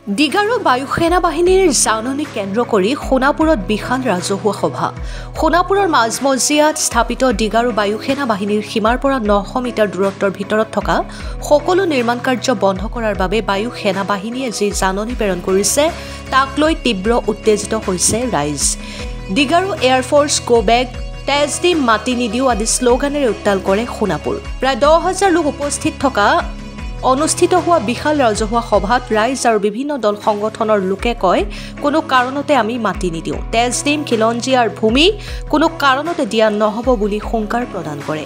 ডিগাৰু বায়ু সেনা বাহিনীৰ জাননী কেন্দ্ৰ কৰি সোণাপুৰত বিশাল ৰাজহুৱা সভা। সোণাপুৰৰ মাজমজিয়াত স্থাপিত ডিগাৰু বায়ু সেনা বাহিনীৰ সীমাৰ পৰা 900 মিটাৰ দূৰত্বৰ ভিতৰত থকা সকলো নিৰ্মাণ কাৰ্য বন্ধ কৰাৰ বাবে বায়ু সেনা বাহিনীয়ে যি জাননী প্ৰেৰণ কৰিছে তাক লৈ তীব্ৰ উত্তেজিত হৈছে ৰাইজ। ডিগাৰু এয়াৰফ'ৰ্চ গো বেক, তেজ দিম মাটি নিদিও আদি শ্লোগানেৰে উত্তাল কৰে সোণাপুৰ। প্ৰায় 10,000 লোক উপস্থিত থকা অনুষ্ঠিত হোৱা বিশাল ৰাজহুৱা সভাত ৰাইজ আৰু বিভিন্ন দল সংগঠনৰ লোকে কয়, কোনো কাৰণতে আমি মাটি নিদিওঁ, তেজ দিম খিলঞ্জীয়াৰ ভূমি কোনো কাৰণতে দিয়া নহ'ব বুলি হুংকাৰ প্ৰদান কৰে।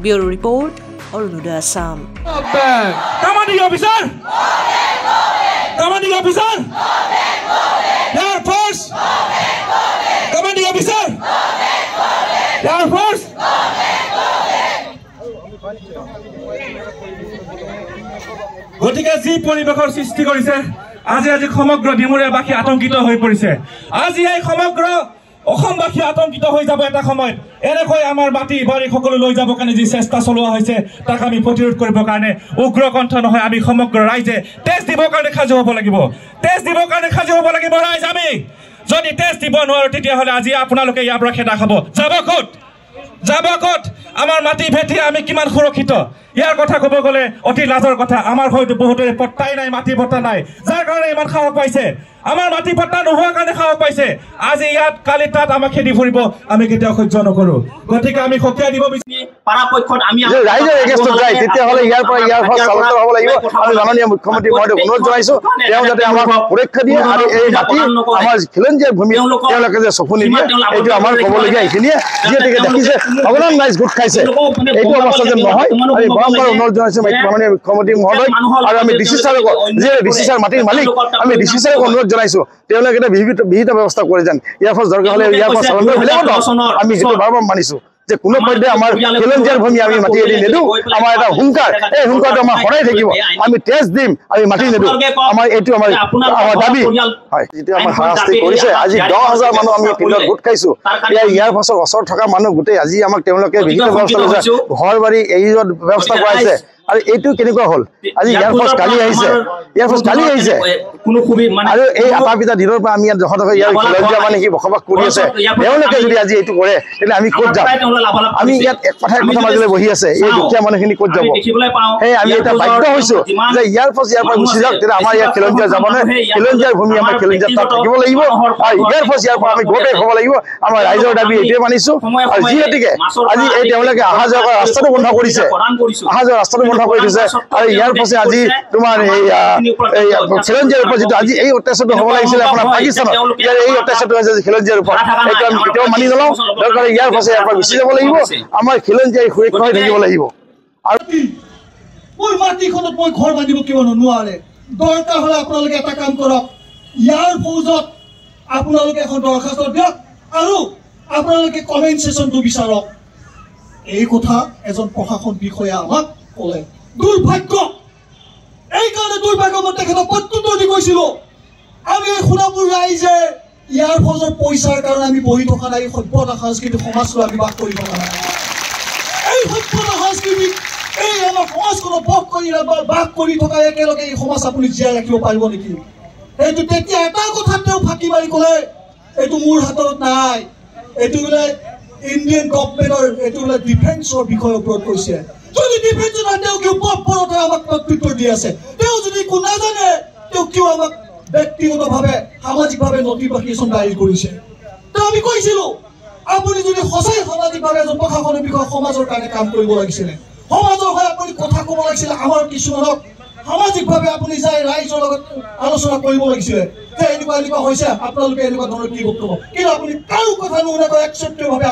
Bureau report, Arunoday Assam. গতিকে যি পৰিৱেশৰ সৃষ্টি কৰিছে আজি সমগ্ৰ ডিমুৰীয়াবাসী আতংকিত হৈ পৰিছে। আজি এই সমগ্ৰ অসমবাসী আতংকিত হৈ যাব। এটা সময়ত এনেকৈ আমাৰ মাটি বাৰী সকলো লৈ যাব কাৰণে যি চেষ্টা চলোৱা হৈছে তাক আমি প্ৰতিৰোধ কৰিবৰ কাৰণে উগ্ৰকণ্ঠ নহয়, আমি সমগ্ৰ ৰাইজে তেজ দিবৰ কাৰণে সাজু হ'ব লাগিব। তেজ দিবৰ কাৰণে সাজু হ'ব লাগিব ৰাইজ। আমি যদি তেজ দিব নোৱাৰো তেতিয়াহ'লে আজি আপোনালোকে ইয়াৰ পৰা খেদা খাব। যাব ক'ত? আমাৰ মাটি ভেটি আমি কিমান সুৰক্ষিত ইয়াৰ কথা ক'ব গ'লে অতি লাজৰ কথা। আমাৰ হয়তো বহুতৰে পট্টাই নাই, মাটি পট্টা নাই, যাৰ কাৰণে ইমান সাহস পাইছে। আমাৰ মাটি পট্টা নোহোৱাৰ কাৰণে সাহস পাইছে। আজি ইয়াত কালি তাত আমাক খেদি ফুৰিব আমি কেতিয়াও সহ্য নকৰো। গতিকে আমি সকীয়াই দিব বিচাৰিম পৰাপক্ষত আমি ৰাইজৰ এগেইনষ্টত যায় তেতিয়াহ'লে ইয়াৰ পৰা চালন্ত হ'ব লাগিব। আমি মাননীয় মুখ্যমন্ত্ৰী মহোদয়ক অনুৰোধ জনাইছো তেওঁ যাতে আমাক সুৰক্ষা দিয়ে আৰু এই মাটি আমাৰ খিলঞ্জীয়াৰ ভূমি তেওঁলোকে যে চকু নিদিয়ে এইটো আমাৰ ক'বলগীয়া। এইখিনিয়ে যিহেতুকে দেখিছে ভগৱান ৰাইজ গোট খাইছে, এইটো অৱস্থা যেন নহয়। আমি বাৰম্বাৰ অনুৰোধ জনাইছো মাননীয় মুখ্যমন্ত্ৰী মহোদয় আৰু আমি ডিচি ছাৰক, যিয়ে ডিচি ছাৰ মাটিৰ মালিক, আমি ডিচি ছাৰক অনুৰোধ জনাইছো তেওঁলোকে এটা বিহিত ব্যৱস্থা কৰে যেন এয়াৰফ'ৰ্চ দৰকাৰ হ'লে এয়াৰফ'ৰ্চ চালন্ত বেলেগত আমি যিটো বাৰম্বাৰ মানিছো যে কোনো পৰ্যায়ে আমাৰ খিলঞ্জীয়াৰ ভূমি আমি মাটি এৰি নিদিওঁ। আমাৰ এটা হুংকাৰ, এই হুংকাৰটো আমাৰ সদায় থাকিব। আমি তেজ দিম, আমি মাটি নিদিওঁ, আমাৰ এইটো আমাৰ দাবী হয়। যিটো আমাৰ শাস্তি কৰিছে আজি 10,000 মানুহ আমি ফিল্ডত গোট খাইছো। এয়াৰফ'ৰ্চৰ ওচৰত থকা মানুহ গোটেই আজি আমাক তেওঁলোকে বিহিত ব্যৱস্থা লৈছে, ঘৰ বাৰী এৰি যোৱাৰ ব্যৱস্থা কৰাইছে। আৰু এইটো কেনেকুৱা হ'ল? আজি এয়াৰফ'ৰ্চ কালি আহিছে আৰু এই আপা পিতা দিনৰ পৰা আমি ইয়াত জহত ইয়াৰ খিলঞ্জীয়া মানে সি বসবাস কৰি আছে, তেওঁলোকে যদি আজি এইটো কৰে তেতিয়াহ'লে আমি ক'ত যাম? আমি ইয়াত এক কথাই কথা মাজলৈ বহি আছে, এই দুখীয়া মানুহখিনি ক'ত যাব? সেই আমি এটা বাধ্য হৈছো যে এয়াৰফ'ৰ্চ ইয়াৰ পৰা গুচি যাওক, তেতিয়া আমাৰ ইয়াত খিলঞ্জীয়া যাব নহয়। খিলঞ্জীয়াৰ ভূমি আমাৰ খিলঞ্জীয়াত তাত থাকিব লাগিব আৰু এয়াৰফ'ৰ্চ ইয়াৰ পৰা আমি গোটেই হ'ব লাগিব। আমাৰ ৰাইজৰ দাবী এইটোৱে মানিছো। আৰু যিহেতুকে আজি এই তেওঁলোকে অহা যোৱা কৰা ৰাস্তাটো বন্ধ কৰিছে, অহা যোৱা ৰাস্তাটো বন্ধ কৰি দিছে আৰু ইয়াৰ পাছে আজি তোমাৰ এই খিলঞ্জীয়াৰ ওপৰত যিটো আজি এই অত্যাচাৰটো হ'ব লাগিছিলে আপোনাৰ পাকিস্তানত, ইয়াৰ এই অত্যাচাৰটো হৈছে খিলঞ্জীয়াৰ ওপৰত, এইটো আমি কেতিয়াও মানি নলওঁ। দৰকাৰ ইয়াৰ পাছে ইয়াৰ পৰা গুচি যাব লাগিব, আমাৰ খিলঞ্জীয়াই সুৰক্ষা হৈ থাকিব লাগিব। আৰু মোৰ মাটিখনত মই ঘৰ বান্ধিব কিয় নোৱাৰে? দৰকাৰ হ'লে আপোনালোকে এটা কাম কৰক, ইয়াৰ ফৌজত আপোনালোকে এখন দৰখাস্ত দিয়ক আৰু আপোনালোকে কমেনচেশ্যনটো বিচাৰক। এই কথা এজন প্ৰশাসন বিষয়া আমাক ক'লে। দুৰ্ভাগ্য, এইকাৰণে দুৰ্ভাগ্য মই তেখেতক প্ৰত্যুত্তৰ দি কৈছিলো আমি এই সোণাপুৰ ৰাইজে ইয়াৰ ফৌজৰ পইচাৰ কাৰণে আমি বহি থকা নাই। সভ্যতা সাংস্কৃতিক সমাজলৈ আমি বাস কৰি থকা নাই। এই সভ্যতা সাংস্কৃতিক এই আমাৰ সমাজখনক বাস কৰি থকা একেলগে এই সমাজ আপুনি জীয়াই ৰাখিব পাৰিব নেকি? এইটো তেতিয়া এটা কথাত তেওঁ ফাঁকি মাৰি ক'লে এইটো মোৰ হাতত নাই, এইটো বোলে ইণ্ডিয়ান গভৰ্ণমেণ্টৰ, এইটো বোলে ডিফেন্সৰ বিষয়ৰ ওপৰত কৈছে। যদি ডিফেন্সৰ তেওঁ কিয় পথ আমাক প্ৰত্যুত্তৰ দি আছে? তেওঁ যদি একো নাজানে তেওঁ কিয় আমাক ব্যক্তিগতভাৱে সামাজিকভাৱে নটিফিকেশ্যন দাখিল কৰিছে? তেওঁ আমি কৈছিলো আপুনি যদি সঁচাই সামাজিকভাৱে এজন প্ৰশাসনিক বিষয়া সমাজৰ কাৰণে কাম কৰিব লাগিছিলে, সমাজৰ হৈ আপুনি কথা ক'ব লাগিছিলে, আমাৰ কিছুমানক সামাজিকভাৱে আপুনি যাই ৰাইজৰ লগত আলোচনা কৰিব লাগিছিলে যে এনেকুৱা হৈছে আপোনালোকে এনেকুৱা ধৰণৰ কি বক্তব্য, কিন্তু আপুনি কাৰো কথা নুশুনাকৈ একচেপ্টভাৱে